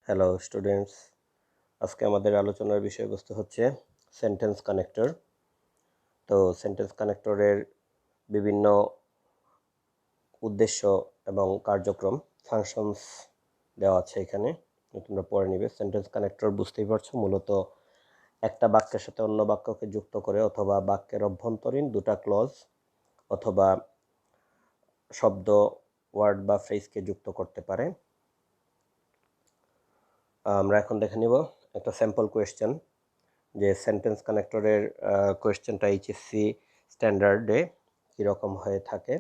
Hello students, আজকে আমাদের আলোচনার বিষয়বস্তু হচ্ছে সেন্টেন্স কানেক্টর। তো সেন্টেন্স কানেক্টরের বিভিন্ন উদ্দেশ্য এবং কার্যক্রম ফাংশনস দেওয়া আছে এখানে, তোমরা পড়ে নিবে। সেন্টেন্স কানেক্টর বুঝতেই পারছো, মূলত একটা বাক্যের সাথে অন্য বাক্যকে যুক্ত করে অথবা বাক্যের অভ্যন্তরীণ দুটা ক্লজ অথবা শব্দ, ওয়ার্ড বা ফ্রেজকে যুক্ত করতে পারে। আমরা এখন দেখে নিব একটা স্যাম্পল কোয়েশ্চেন, যে সেন্টেন্স কানেক্টরের কোয়েশ্চেনটা এইচএসসি স্ট্যান্ডার্ডে কীরকম হয়ে থাকে।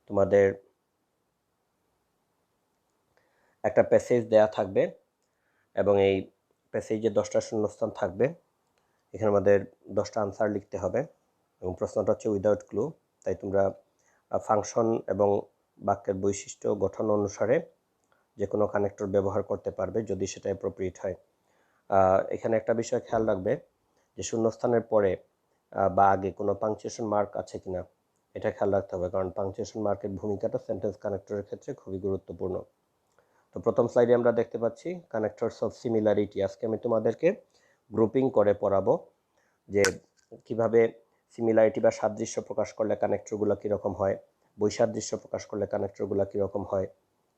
তোমাদের একটা প্যাসেজ দেয়া থাকবে এবং এই প্যাসেজে 10টা শূন্যস্থান থাকবে। এখানে আমাদের 10টা আনসার লিখতে হবে এবং প্রশ্নটা হচ্ছে উইদাউট ক্লু। তাই তোমরা ফাংশন এবং বাক্যের বৈশিষ্ট্য গঠন অনুসারে যে কোনো কানেক্টর ব্যবহার করতে পারবে যদি সেটা অ্যাপ্রোপ্রিয়েট হয়। এখানে একটা বিষয় খেয়াল রাখবে যে শূন্যস্থানের পরে বা আগে কোনো পাংচুয়েশন মার্ক আছে কিনা, এটা খেয়াল রাখতে হবে, কারণ পাংচুয়েশন মার্কের ভূমিকাটা সেন্টেন্স কানেক্টরের ক্ষেত্রে খুবই গুরুত্বপূর্ণ। তো প্রথম স্লাইডে আমরা দেখতে পাচ্ছি কানেক্টরস অফ সিমিলারিটি। আজকে আমি তোমাদেরকে গ্রুপিং করে পড়াবো যে কিভাবে সিমিলারিটি বা সাদৃশ্য প্রকাশ করলে কানেক্টরগুলো কীরকম হয়, বৈসাদৃশ্য প্রকাশ করলে কানেক্টরগুলো কীরকম হয়,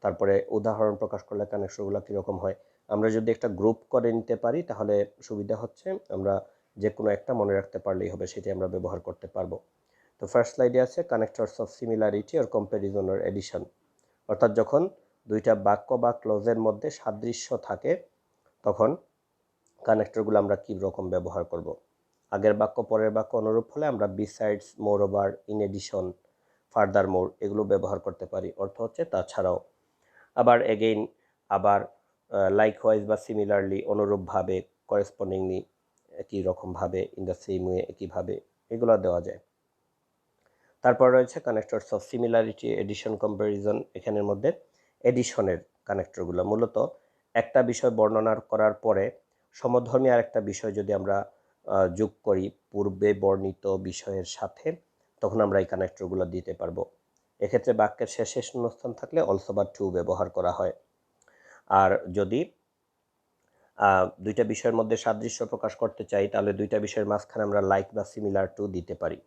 তারপরে উদাহরণ প্রকাশ করলে কানেক্টরগুলো কীরকম হয়। আমরা যদি একটা গ্রুপ করে নিতে পারি তাহলে সুবিধা হচ্ছে, আমরা যে কোনো একটা মনে রাখতে পারলেই হবে, সেটি আমরা ব্যবহার করতে পারবো। তো ফার্স্ট স্লাইডে আছে connectors of similarity or comparison or addition, অর্থাৎ যখন দুইটা বাক্য বা ক্লজের মধ্যে সাদৃশ্য থাকে তখন কানেক্টরগুলো আমরা কী রকম ব্যবহার করব। আগের বাক্য পরের বাক্য অনুরূপ হলে আমরা besides, moreover, in addition, furthermore এগুলো ব্যবহার করতে পারি, অর্থ হচ্ছে তাছাড়াও। আবার এগেইন, আবার, লাইকওয়াইজ বা সিমিলারলি অনুরূপভাবে, করেসপন্ডিংলি একই রকমভাবে, ইন দ্য সেম ওয়ে একইভাবে, এগুলো দেওয়া যায়। তারপর রয়েছে connectors of similarity, addition, comparison. এখানের মধ্যে এডিশনের কানেক্টরগুলো মূলত একটা বিষয় বর্ণনা করার পরে সমধর্মী আরেকটা বিষয় যদি আমরা যোগ করি পূর্বে বর্ণিত বিষয়ের সাথে, তখন আমরা এই কানেক্টরগুলো দিতে পারবো। এক্ষেত্রে বাক্যের শেষে শূন্যস্থান থাকলে অলসো বা টু ব্যবহার করা হয়। আর যদি দুইটা বিষয়ের মধ্যে সাদৃশ্য প্রকাশ করতে চাই তাহলে দুইটা বিষয়ের মাঝখানে আমরা লাইক বা সিমিলার টু দিতে পারি।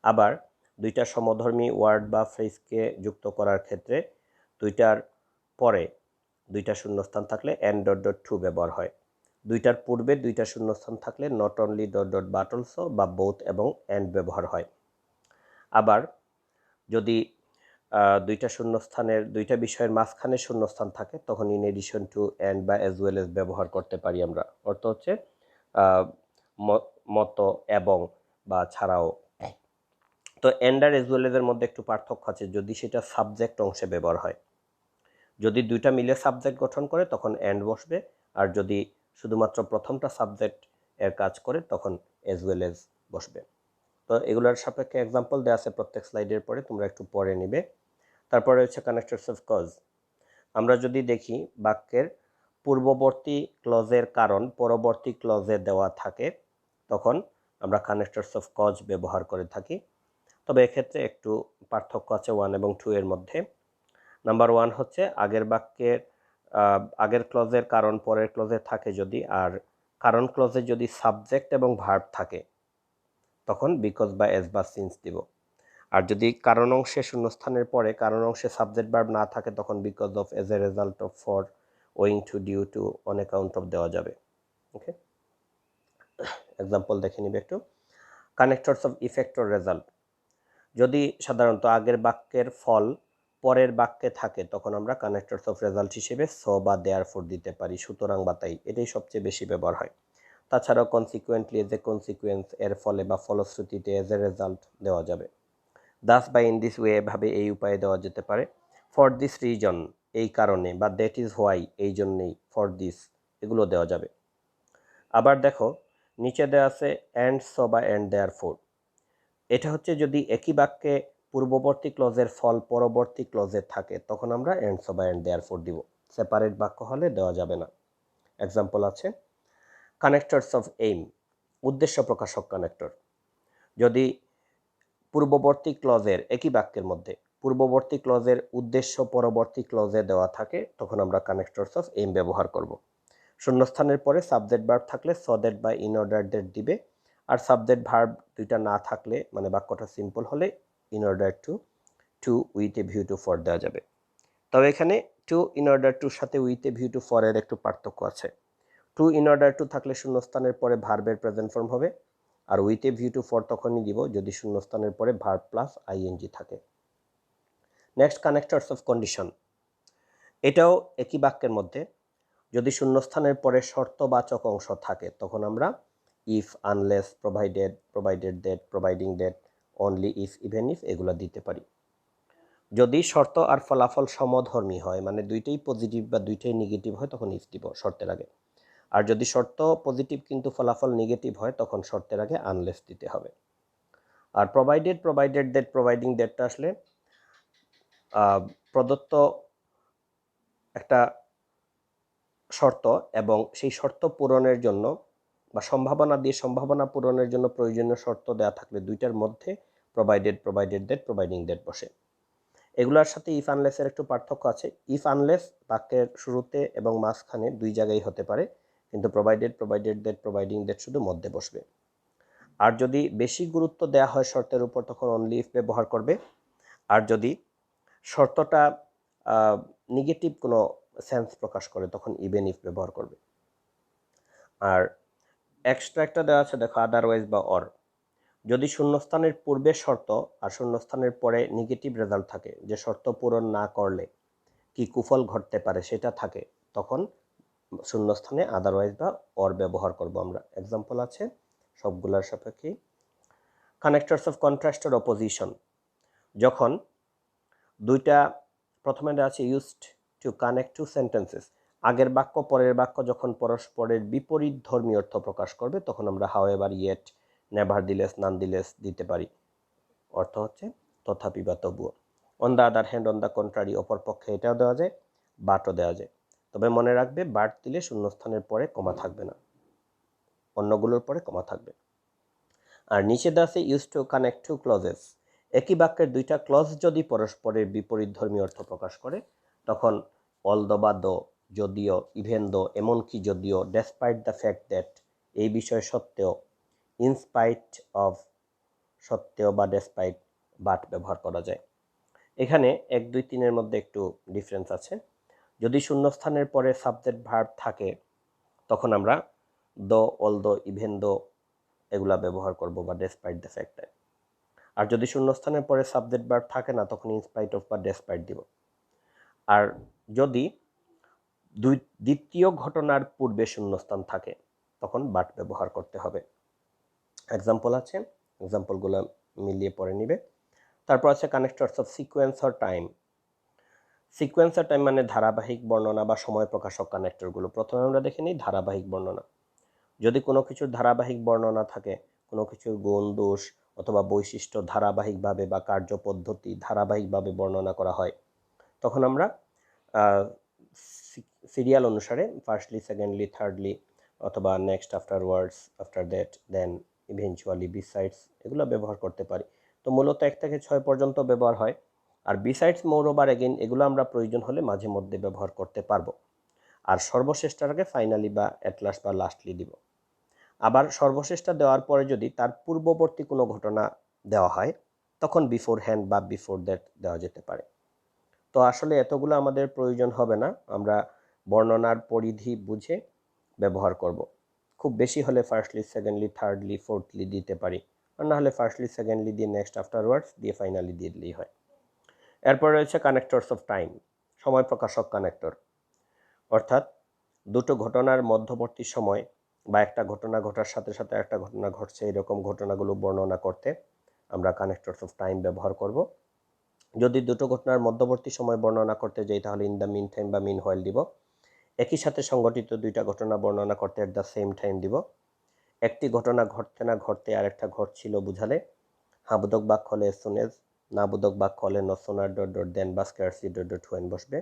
আবার দুইটা সমধর্মী ওয়ার্ড বা ফ্রেজকে যুক্ত করার ক্ষেত্রে দুইটার পরে দুইটা শূন্যস্থান থাকলে অ্যান্ড ডট ডট টু ব্যবহার হয়। দুইটার পূর্বে দুইটা শূন্যস্থান থাকলে not only dot dot but also বা বোথ এবং অ্যান্ড ব্যবহার হয়। আবার যদি দুইটা শূন্যস্থানের দুইটা বিষয়ের মাঝখানে শূন্যস্থান থাকে তখন ইন এডিশন টু, অ্যান্ড বা অ্যাজ ওয়েল এজ ব্যবহার করতে পারি আমরা, অর্থ হচ্ছে মতো এবং বা ছাড়াও। তো অ্যান্ড আর অ্যাজ ওয়েল এজের মধ্যে একটু পার্থক্য আছে যদি সেটা সাবজেক্ট অংশে ব্যবহার হয়। যদি দুইটা মিলে সাবজেক্ট গঠন করে তখন অ্যান্ড বসবে, আর যদি শুধুমাত্র প্রথমটা সাবজেক্ট এর কাজ করে তখন অ্যাজ ওয়েল এজ বসবে। তো এগুলোর সাপেক্ষে এক্সাম্পল দেওয়া আছে প্রত্যেক স্লাইডের পরে, তোমরা একটু পড়ে নিবে। তারপরে হচ্ছে কানেক্টরস অফ কজ। আমরা যদি দেখি বাক্যের পূর্ববর্তী ক্লজের কারণ পরবর্তী ক্লজে দেওয়া থাকে তখন আমরা কানেক্টরস অফ কজ ব্যবহার করে থাকি। তবে এক্ষেত্রে একটু পার্থক্য আছে 1 এবং 2 এর মধ্যে। নাম্বার 1 হচ্ছে আগের বাক্যের আগের ক্লজের কারণ পরের ক্লজে থাকে যদি, আর কারণ ক্লজে যদি সাবজেক্ট এবং ভার্ব থাকে তখন বিকজ বা এজ বা সিন্স দিব। আর যদি কারণ অংশে শূন্যস্থানের পরে কারণ অংশে সাবজেক্ট ভার্ব না থাকে তখন because of, as a result of, for, owing to, due to, on account of দেওয়া যাবে। ওকে, এক্সাম্পল দেখে নিবে একটু। Connectors of effect or result. যদি সাধারণত আগের বাক্যের ফল পরের বাক্যে থাকে তখন আমরা কানেক্টরস অফ রেজাল্ট হিসেবে সো বা দেয়ারফর দিতে পারি, সুতরাং বা তাই, এটাই সবচেয়ে বেশি ব্যবহার হয়। তাছাড়াও কনসিকুয়েন্টলি, এজ এ কনসিকুয়েন্স, এর ফলে বা ফলশ্রুতিতে, এজ এ রেজাল্ট দেওয়া যাবে। দাস বা ইন দিস ওয়ে, এভাবে এই উপায়ে দেওয়া যেতে পারে। ফর দিস রিজন, এই কারণে, বা দ্যাট ইজ হোয়াই, এই জন্যেই, ফর দিস, এগুলো দেওয়া যাবে। আবার দেখো নিচে দেওয়া আছে অ্যান্ড সো বা অ্যান্ড দেয়ারফর। এটা হচ্ছে যদি একই বাক্যে পূর্ববর্তী ক্লজের ফল পরবর্তী ক্লজে থাকে তখন আমরা অ্যান্ড সো বা অ্যান্ড দেয়ারফর দিব, সেপারেট বাক্য হলে দেওয়া যাবে না। এক্সাম্পল আছে কানেক্টরস অফ এইম, উদ্দেশ্য প্রকাশক কানেক্টর। যদি পূর্ববর্তী ক্লজের একই বাক্যের মধ্যে পূর্ববর্তী ক্লজের উদ্দেশ্য পরবর্তী ক্লজে দেওয়া থাকে তখন আমরা কানেক্টরস অফ এইম ব্যবহার করব। শূন্যস্থানের পরে সাবজেক্ট ভার্ব থাকলে সো দ্যাট বা ইন অর্ডার দ্যাট দিবে, আর সাবজেক্ট ভার্ব দুইটা না থাকলে মানে বাক্যটা সিম্পল হলে in order to with a view to for দেওয়া যাবে। তবে এখানে টু ইন অর্ডার টুর সাথে with a view to for এর একটু পার্থক্য আছে। টু ইন অর্ডার টু থাকলে শূন্যস্থানের পরে ভার্বের প্রেজেন্ট ফর্ম হবে, আর with a view to for তখনই দিব যদি শূন্যস্থানের পরে ভার্ব প্লাস আইএনজি থাকে। নেক্সট কানেক্টরস অফ কন্ডিশন, এটাও একই বাক্যের মধ্যে যদি শূন্যস্থানের পরে শর্তবাচক অংশ থাকে তখন আমরা if, unless, provided that, providing that, only if, even if এগুলো দিতে পারি। যদি শর্ত আর ফলাফল সমধর্মী হয় মানে দুইটাই পজিটিভ বা দুইটাই নেগেটিভ হয় তখন ইফ দিব শর্তের আগে, আর যদি শর্ত পজিটিভ কিন্তু ফলাফল নেগেটিভ হয় তখন শর্তের আগে আনলেস দিতে হবে। আর প্রোভাইডেড দ্যাট, প্রোভাইডিং দ্যাটটা আসলে প্রদত্ত একটা শর্ত এবং সেই শর্ত পূরণের জন্য বা সম্ভাবনা দিয়ে সম্ভাবনা পূরণের জন্য প্রয়োজনীয় শর্ত দেওয়া থাকলে দুইটার মধ্যে প্রোভাইডেড দ্যাট, প্রোভাইডিং দ্যাট বসে। এগুলোর সাথে ইফ আনলেসের একটু পার্থক্য আছে। ইফ আনলেস বাক্যের শুরুতে এবং মাঝখানে দুই জায়গায় হতে পারে, কিন্তু প্রোভাইডেড দ্যাট, প্রোভাইডিং দ্যাট শুধু মধ্যে বসবে। আর যদি বেশি গুরুত্ব দেওয়া হয় শর্তের উপর তখন অনলি ইফ ব্যবহার করবে, আর যদি শর্তটা নেগেটিভ কোনো সেন্স প্রকাশ করে তখন ইভেন ইফ ব্যবহার করবে। আর এক্সট্রা একটা দেওয়া আছে দেখো, আদারওয়াইজ বা অর। যদি শূন্যস্থানের পূর্বে শর্ত আর শূন্যস্থানের পরে নেগেটিভ রেজাল্ট থাকে, যে শর্ত পূরণ না করলে কি কুফল ঘটতে পারে সেটা থাকে, তখন শূন্যস্থানে আদারওয়াইজ বা অর ব্যবহার করব আমরা। এক্সাম্পল আছে সবগুলোর সাপেক্ষে। Connectors of contrast or opposition, যখন দুইটা প্রথমে দেওয়া আছে used to connect to sentences, আগের বাক্য পরের বাক্য যখন পরস্পরের বিপরীত ধর্মী অর্থ প্রকাশ করবে তখন আমরা হাউএভার, ইয়েট, নেভারদিলেস, নানদিলেস দিতে পারি। অর্থ হচ্ছে তথাপি বা তবুও। On the other hand, on the contrary অপরপক্ষে এটাও দেওয়া যায়, বাটও দেওয়া যায়। তবে মনে রাখবে বাট দিলে শূন্যস্থানের পরে কমা থাকবে না, অন্যগুলোর পরে কমা থাকবে। আর নিচে দেওয়া আছে use to connect to clauses, একই বাক্যের দুইটা ক্লজ যদি পরস্পরের বিপরীত ধর্মী অর্থ প্রকাশ করে তখন অলদো বা দো, যদিও, ইভেন দো এমনকি যদিও, ডেসপাইট দ্য ফ্যাক্ট দ্যাট এই বিষয় সত্ত্বেও, ইনস্পাইট অফ সত্ত্বেও বা ডেসপাইট, বাট ব্যবহার করা যায়। এখানে 1, 2, 3-এর মধ্যে একটু ডিফারেন্স আছে। যদি শূন্যস্থানের পরে সাবজেক্ট ভার্ব থাকে তখন আমরা দো, অলদো, ইভেন দো এগুলা ব্যবহার করব বা ডেসপাইট দ্য ফ্যাক্টে। আর যদি শূন্যস্থানের পরে সাবজেক্ট ভার্ব থাকে না তখন ইনস্পাইট অফ বা ডেসপাইট দিব। আর যদি দ্বিতীয় ঘটনার পূর্বে শূন্যস্থান থাকে তখন বাট ব্যবহার করতে হবে। এক্সাম্পল আছে, এক্সাম্পলগুলো মিলিয়ে পড়ে নিবে। তারপর আছে connectors of sequence or time. Sequence or time মানে ধারাবাহিক বর্ণনা বা সময় প্রকাশক কানেক্টরগুলো। প্রথমে আমরা দেখে নিই ধারাবাহিক বর্ণনা। যদি কোনো কিছুর ধারাবাহিক বর্ণনা থাকে, কোনো কিছুর গুণ, দোষ অথবা বৈশিষ্ট্য ধারাবাহিকভাবে বা কার্যপদ্ধতি ধারাবাহিকভাবে বর্ণনা করা হয় তখন আমরা সিরিয়াল অনুসারে ফার্স্টলি, সেকেন্ডলি, থার্ডলি অথবা next, afterwards, after that, then, eventually, besides এগুলো ব্যবহার করতে পারি। তো মূলত 1 থেকে 6 পর্যন্ত ব্যবহার হয়। আর বিসাইডস, মোরওভার, এগেইন এগুলো আমরা প্রয়োজন হলে মাঝে মধ্যে ব্যবহার করতে পারবো। আর সর্বশেষটার আগে ফাইনালি বা অ্যাট লাস্ট বা লাস্টলি দিব। আবার সর্বশেষটা দেওয়ার পরে যদি তার পূর্ববর্তী কোনো ঘটনা দেওয়া হয় তখন বিফোর হ্যান্ড বা বিফোর দ্যাট দেওয়া যেতে পারে। তো আসলে এতগুলো আমাদের প্রয়োজন হবে না, আমরা বর্ণনার পরিধি বুঝে ব্যবহার করব। খুব বেশি হলে ফার্স্টলি, সেকেন্ডলি, থার্ডলি, ফোর্থলি দিতে পারি, আর না হলে ফার্স্টলি, সেকেন্ডলি দিয়ে নেক্সট, আফটারওয়ার্ডস দিয়ে ফাইনালি দিয়ে দিলেই হয়। এরপর রয়েছে কানেক্টরস অফ টাইম, সময় প্রকাশক কানেক্টর। অর্থাৎ দুটো ঘটনার মধ্যবর্তী সময় বা একটা ঘটনা ঘটার সাথে সাথে একটা ঘটনা ঘটছে এরকম ঘটনাগুলো বর্ণনা করতে আমরা কানেক্টরস অফ টাইম ব্যবহার করব। যদি দুটো ঘটনার মধ্যবর্তী সময় বর্ণনা করতে যাই তাহলে ইন দ্য মিন টাইম বা মিন হোয়াইল দিব। একই সাথে সংঘটিত দুইটা ঘটনা বর্ণনা করতে এট দ্য সেম টাইম দিব। একটি ঘটনা ঘটতে না ঘটতে আরেকটা ঘটছিল বুঝালে হাবোধক বাক্য হলে এস সুন এজ, নাবোধক বাক্য হলে নো সুনার ডট ডট দেন বা স্কারসলি ডট ডট হোয়েন বসবে।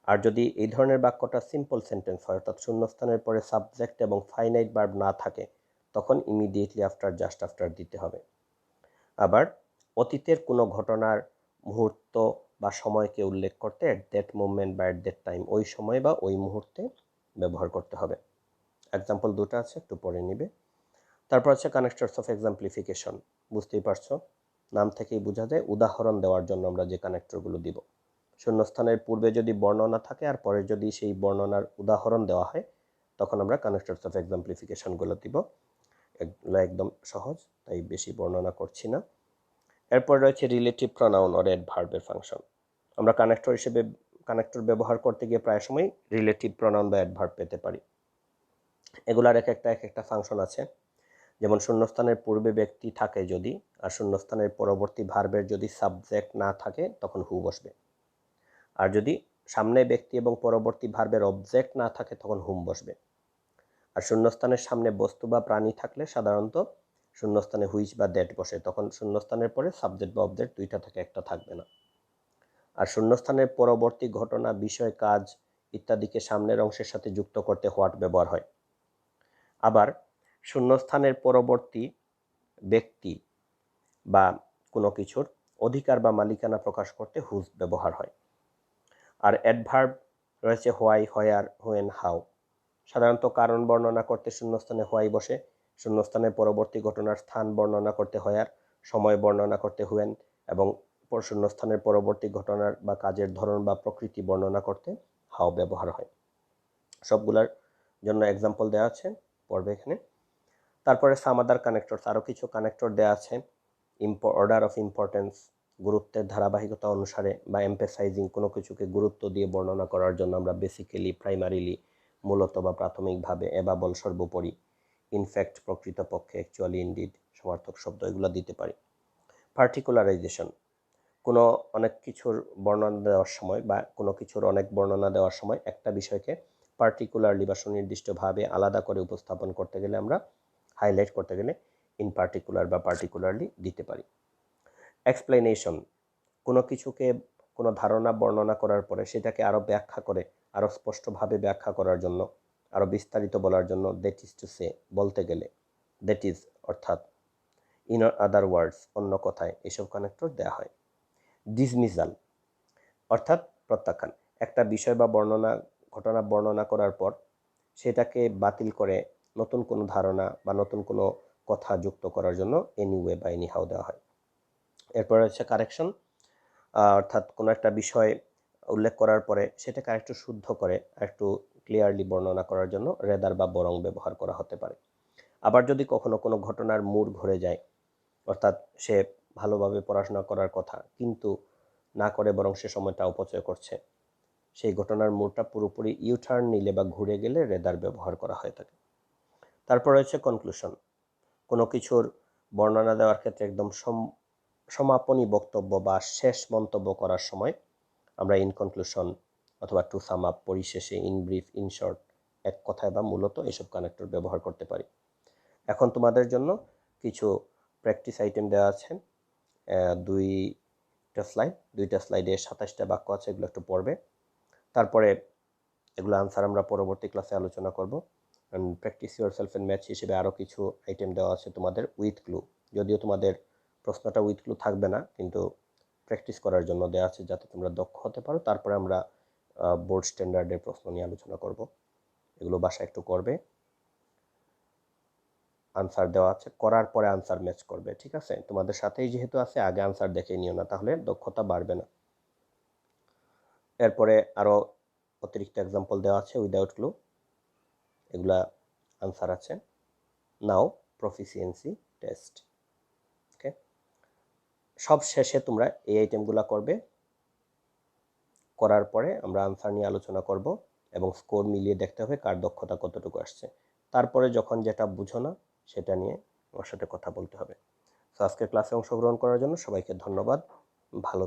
আর যদি এই ধরনের বাক্যটা সিম্পল সেন্টেন্স হয় অর্থাৎ শূন্যস্থানের পরে সাবজেক্ট এবং ফাইনাইট ভার্ব না থাকে তখন ইমিডিয়েটলি আফটার, জাস্ট আফটার দিতে হবে। আবার অতীতের কোনো ঘটনার মুহূর্ত বা সময়কে উল্লেখ করতে অ্যাট দ্যাট মোমেন্ট বা অ্যাট দ্যাট টাইম, ওই সময় বা ওই মুহূর্তে ব্যবহার করতে হবে। এক্সাম্পল দুটো আছে, একটু পড়ে নিবে। তারপর আছে কানেক্টরস অফ এক্সাম্পলিফিকেশন। বুঝতেই পারছো, নাম থেকেই বোঝা যায় উদাহরণ দেওয়ার জন্য আমরা যে কানেক্টরগুলো দিব। শূন্যস্থানের পূর্বে যদি বর্ণনা থাকে আর পরে যদি সেই বর্ণনার উদাহরণ দেওয়া হয়, তখন আমরা কানেক্টরস অফ এক্সাম্পলিফিকেশনগুলো দিব। এগুলো একদম সহজ, তাই বেশি বর্ণনা করছি না। এরপর রয়েছে রিলেটিভ প্রনাউন অর অ্যাডভার্বের ফাংশন। আমরা কানেক্টর ব্যবহার করতে গিয়ে প্রায় সময় রিলেটিভ প্রনাউন বা অ্যাডভার্ব পেতে পারি। এগুলার এক একটা ফাংশন আছে। যেমন শূন্যস্থানের পূর্বে ব্যক্তি থাকে যদি, আর শূন্যস্থানের পরবর্তী ভার্বের যদি সাবজেক্ট না থাকে তখন হু বসবে। আর যদি সামনে ব্যক্তি এবং পরবর্তী ভার্বের অবজেক্ট না থাকে তখন হুম বসবে। আর শূন্যস্থানের সামনে বস্তু বা প্রাণী থাকলে সাধারণত শূন্যস্থানে হুইচ বা দ্যাট বসে, তখন শূন্যস্থানের পরে সাবজেক্ট বা অবজেক্ট দুইটা থেকে একটা থাকবে না। আর শূন্যস্থানের পরবর্তী ঘটনা, বিষয়, কাজ ইত্যাদিকে সামনের অংশের সাথে যুক্ত করতে হোয়াট ব্যবহার হয়। আবার শূন্যস্থানের পরবর্তী ব্যক্তি বা কোনো কিছুর অধিকার বা মালিকানা প্রকাশ করতে হুজ ব্যবহার হয়। আর অ্যাডভার্ব রয়েছে হোয়াই, হোয়ার, হোয়েন, হাউ। সাধারণত কারণ বর্ণনা করতে শূন্যস্থানে হোয়াই বসে, শূন্যস্থানের পরবর্তী ঘটনার স্থান বর্ণনা করতে হোয়ার, সময় বর্ণনা করতে হুয়েন এবং শূন্যস্থানের পরবর্তী ঘটনার বা কাজের ধরন বা প্রকৃতি বর্ণনা করতে হাউ ব্যবহার হয়। সবগুলোর জন্য এক্সাম্পল দেওয়া আছে, পড়বে এখানে। তারপরে সাম আদার কানেক্টরস, আরও কিছু কানেক্টর দেওয়া আছে। অর্ডার অফ ইম্পর্টেন্স, গুরুত্বের ধারাবাহিকতা অনুসারে, বা এমফেসাইজিং, কোনো কিছুকে গুরুত্ব দিয়ে বর্ণনা করার জন্য আমরা বেসিক্যালি, প্রাইমারিলি, মূলত বা প্রাথমিকভাবে, এবাবল সর্বোপরি, ইনফ্যাক্ট প্রকৃতপক্ষে, অ্যাকচুয়ালি, ইনডিড সমার্থক শব্দ এগুলো দিতে পারি। পার্টিকুলারাইজেশন, কোনো অনেক কিছুর বর্ণনা দেওয়ার সময় বা কোনো কিছুর অনেক বর্ণনা দেওয়ার সময় একটা বিষয়কে পার্টিকুলারলি বা সুনির্দিষ্টভাবে আলাদা করে উপস্থাপন করতে গেলে, আমরা হাইলাইট করতে গেলে ইন পার্টিকুলার বা পার্টিকুলারলি দিতে পারি। এক্সপ্লেনেশন, কোনো কিছুকে কোনো ধারণা বর্ণনা করার পরে সেটাকে আরও ব্যাখ্যা করে, আরও স্পষ্টভাবে ব্যাখ্যা করার জন্য, আরও বিস্তারিত বলার জন্য, দ্যাট ইজ টু সে বলতে গেলে, দ্যাট ইজ অর্থাৎ, ইন আদার ওয়ার্ডস অন্য কথায়, এসব কানেক্টর দেওয়া হয়। ডিসমিসাল অর্থাৎ প্রত্যাখ্যান, একটা বিষয় বা ঘটনা বর্ণনা করার পর সেটাকে বাতিল করে নতুন কোনো ধারণা বা নতুন কোনো কথা যুক্ত করার জন্য এনিওয়ে বা এনিহাউ দেওয়া হয়। এরপর হচ্ছে কারেকশন, অর্থাৎ কোনো একটা বিষয় উল্লেখ করার পরে সেটাকে আরেকটু শুদ্ধ করে একটু ক্লিয়ারলি বর্ণনা করার জন্য রেদার বা বরং ব্যবহার করা হতে পারে। আবার যদি কখনো কোনো ঘটনার মুড ঘুরে যায়, অর্থাৎ সে ভালোভাবে পড়াশোনা করার কথা কিন্তু না করে বরং সে সময়টা অপচয় করছে, সেই ঘটনার মুডটা পুরোপুরি ইউটার্ন নিলে বা ঘুরে গেলে রেদার ব্যবহার করা হয়ে থাকে। তারপর হচ্ছে কনক্লুশন, কোনো কিছুর বর্ণনা দেওয়ার ক্ষেত্রে একদম সমাপনী বক্তব্য বা শেষ মন্তব্য করার সময় আমরা ইন কনক্লুশন অথবা টু সাম আপ, পরিশেষে, ইন ব্রিফ, ইন শর্ট, এক কথায় বা মূলত এসব কানেক্টর ব্যবহার করতে পারি। এখন তোমাদের জন্য কিছু প্র্যাকটিস আইটেম দেওয়া আছে, দুইটা স্লাইডে 27টা বাক্য আছে, এগুলো একটু পড়বে। তারপরে এগুলো আনসার আমরা পরবর্তী ক্লাসে আলোচনা করব। Practice yourself and math হিসেবে আরও কিছু আইটেম দেওয়া আছে তোমাদের উইথ ক্লু, যদিও তোমাদের প্রশ্নটা উইথ ক্লু থাকবে না, কিন্তু প্র্যাকটিস করার জন্য দেওয়া আছে যাতে তোমরা দক্ষ হতে পারো। তারপরে আমরা বোর্ড স্ট্যান্ডার্ডের প্রশ্ন নিয়ে আলোচনা করব, এগুলো বাসায় একটু করবে। আনসার দেওয়া আছে, করার পরে আনসার ম্যাচ করবে, ঠিক আছে? তোমাদের সাথেই যেহেতু আছে, আগে আনসার দেখে নিও না, তাহলে দক্ষতা বাড়বে না। এরপরে আরও অতিরিক্ত এক্সাম্পল দেওয়া আছে উইদাউট ক্লু, এগুলা আনসার আছে। নাও প্রফিসিয়েন্সি টেস্ট, ওকে। সব শেষে তোমরা এই আইটেমগুলো করবে, করার পরে আমরা আনসার নিয়ে আলোচনা করব এবং স্কোর মিলিয়ে দেখতে হবে কার দক্ষতা কতটুকু আসছে। তারপরে যখন যেটা বুঝো না সেটা নিয়ে আমার সাথে কথা বলতে হবে। তো আজকের ক্লাসে অংশগ্রহণ করার জন্য সবাইকে ধন্যবাদ। ভালো